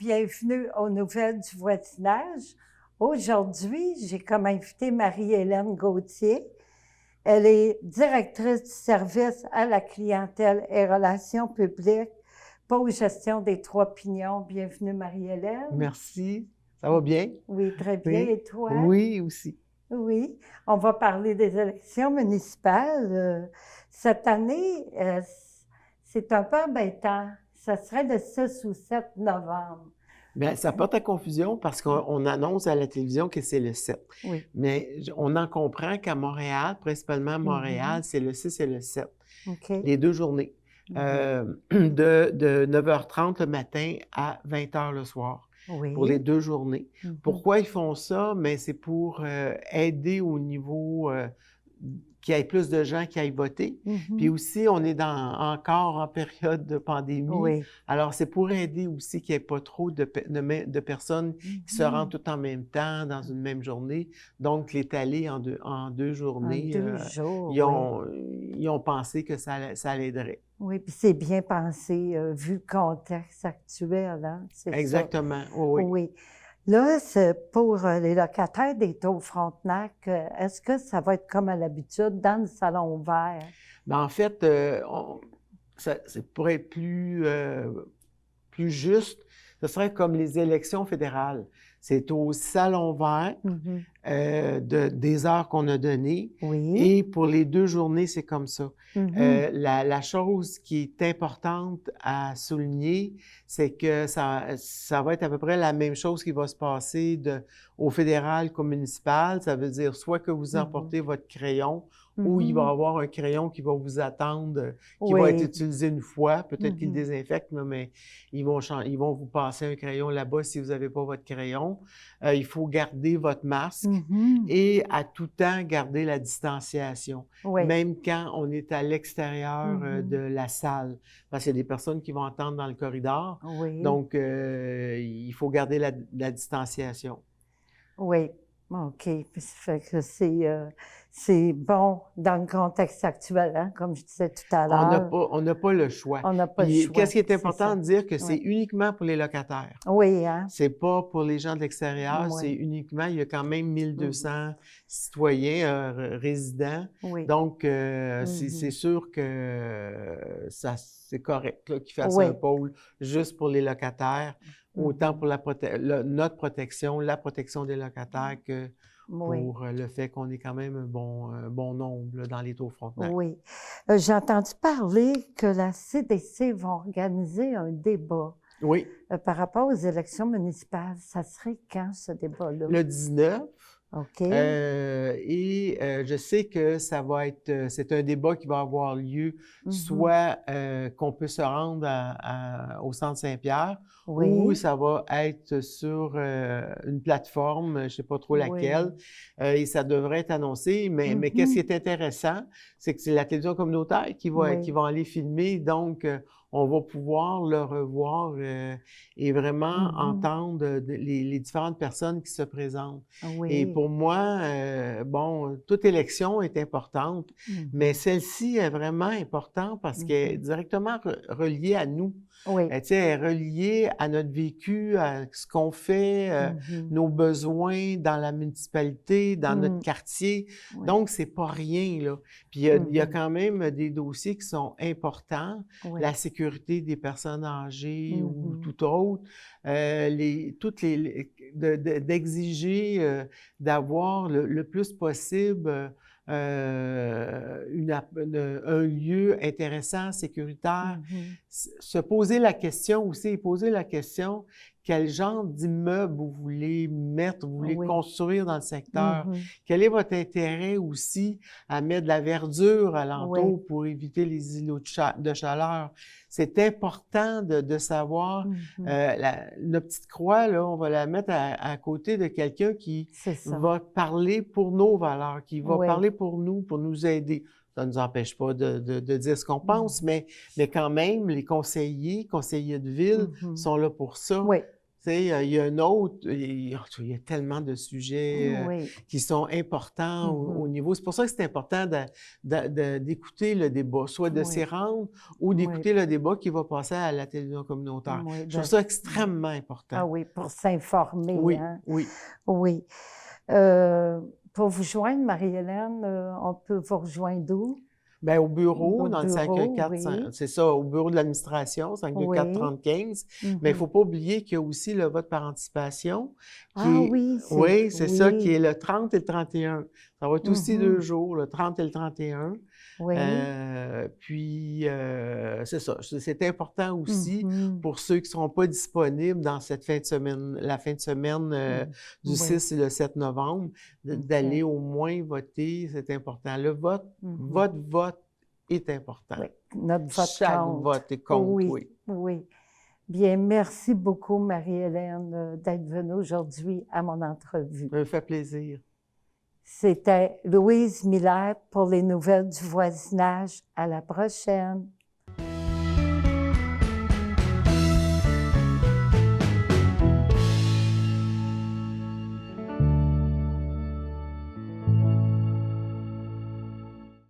bienvenue aux nouvelles du voisinage. Aujourd'hui, j'ai comme invité Marie-Hélène Gauthier. Elle est directrice du service à la clientèle et relations publiques pour gestion des Trois Pignons. Bienvenue, Marie-Hélène. Merci. Ça va bien? Oui, très bien. Oui. Et toi? Oui, aussi. Oui. On va parler des élections municipales. Cette année, c'est un peu embêtant. Ça serait le 6 ou 7 novembre. Bien, ça porte à confusion parce qu'on annonce à la télévision que c'est le 7. Oui. Mais on en comprend qu'à Montréal, principalement à Montréal, c'est le 6 et le 7. OK. Les 2 journées. De 9h30 le matin à 20h le soir. Oui. Pour les 2 journées. Pourquoi ils font ça? Mais c'est pour aider au niveau qu'il y ait plus de gens qui aillent voter. Puis aussi, on est encore en période de pandémie. Oui. Alors, c'est pour aider aussi qu'il n'y ait pas trop de personnes qui se rendent toutes en même temps dans une même journée. Donc, l'étaler en deux journées. En 2 jours, ils ont pensé que ça l'aiderait. Oui, puis c'est bien pensé, vu le contexte actuel, hein, c'est ça. Exactement, oui. Oui. Là, c'est pour les locataires des Tours Frontenac, est-ce que ça va être comme à l'habitude dans le salon vert? Ben, en fait, c'est pour être plus juste, ce serait comme les élections fédérales. C'est au salon vert des heures qu'on a données. Oui. Et pour les 2 journées, c'est comme ça. La chose qui est importante à souligner, c'est que ça va être à peu près la même chose qui va se passer au fédéral qu'au municipal. Ça veut dire soit que vous emportez votre crayon ou il va y avoir un crayon qui va vous attendre, qui va être utilisé une fois. Peut-être qu'ils le désinfectent, mais ils vont vous passer un crayon là-bas si vous n'avez pas votre crayon. Il faut garder votre masque et à tout temps garder la distanciation, même quand on est à l'extérieur de la salle. Parce qu'il y a des personnes qui vont entendre dans le corridor. Donc, il faut garder la distanciation. Oui. OK. Ça fait que c'est bon dans le contexte actuel, hein, comme je disais tout à l'heure. On n'a pas le choix. On n'a pas le choix. Qu'est-ce qui est important de dire que c'est uniquement pour les locataires. Oui, hein? C'est pas pour les gens de l'extérieur, c'est uniquement, il y a quand même 1200 citoyens, résidents. Donc, c'est sûr que c'est correct qu'ils fassent un pôle juste pour les locataires, autant pour notre protection, la protection des locataires que pour le fait qu'on est quand même un bon nombre là, dans les Tours Frontenac. Oui. J'ai entendu parler que la CDC va organiser un débat. Oui. Par rapport aux élections municipales. Ça serait quand, ce débat-là? Le 19. OK. Je sais que c'est un débat qui va avoir lieu, soit qu'on peut se rendre au Centre Saint-Pierre, ou ça va être sur une plateforme, je ne sais pas trop laquelle, et ça devrait être annoncé. Mais qu'est-ce qui est intéressant, c'est que c'est la télévision communautaire qui va aller filmer, donc on va pouvoir le revoir et vraiment entendre les différentes personnes qui se présentent. Et pour moi, toute élection est importante, mais celle-ci est vraiment importante parce qu'elle est directement reliée à nous. Elle est reliée à notre vécu, à ce qu'on fait, nos besoins dans la municipalité, dans notre quartier. Donc, c'est pas rien, là. Puis, il y a quand même des dossiers qui sont importants. La sécurité des personnes âgées ou tout autre. D'exiger d'avoir le plus possible un lieu intéressant, sécuritaire. Se poser la question aussi, quel genre d'immeuble vous voulez mettre, vous voulez construire dans le secteur? Quel est votre intérêt aussi à mettre de la verdure alentour pour éviter les îlots de chaleur? C'est important de savoir, notre petite croix, là, on va la mettre à côté de quelqu'un qui va parler pour nos valeurs, qui va parler pour nous aider. Ça ne nous empêche pas de dire ce qu'on pense, mais quand même, les conseillers de ville sont là pour ça. sais, il y a un autre, il y a tellement de sujets Oui. qui sont importants au niveau. C'est pour ça que c'est important d'écouter le débat, soit de s'y Oui. rendre ou Oui. d'écouter le débat qui va passer à la télévision communautaire. Oui, Je trouve ça extrêmement Ah important. oui, pour s'informer, Oui, hein? oui. Oui. Pour vous joindre, Marie-Hélène, on peut vous rejoindre où? Bien, au bureau, Au dans le bureau, 514, oui. c'est ça, au bureau de l'administration, 524-3015. Oui. Mais il ne faut pas oublier qu'il y a aussi le vote par anticipation, Ah qui est, oui, oui, c'est ça, qui oui. est le 30 et le 31. Ça va être aussi 2 jours, le 30 et le 31. Oui. Puis, c'est ça. C'est important aussi Mhm. pour ceux qui ne seront pas disponibles dans cette fin de semaine, la fin de semaine du Oui. 6 et le 7 novembre, d'aller au moins voter. C'est important. Le vote, votre vote est important. Oui, notre vote Chaque compte. vote compte, Oui, oui. oui. Bien, merci beaucoup, Marie-Hélène, d'être venue aujourd'hui à mon entrevue. Ça me fait plaisir. C'était Louise Miller pour les nouvelles du voisinage. À la prochaine.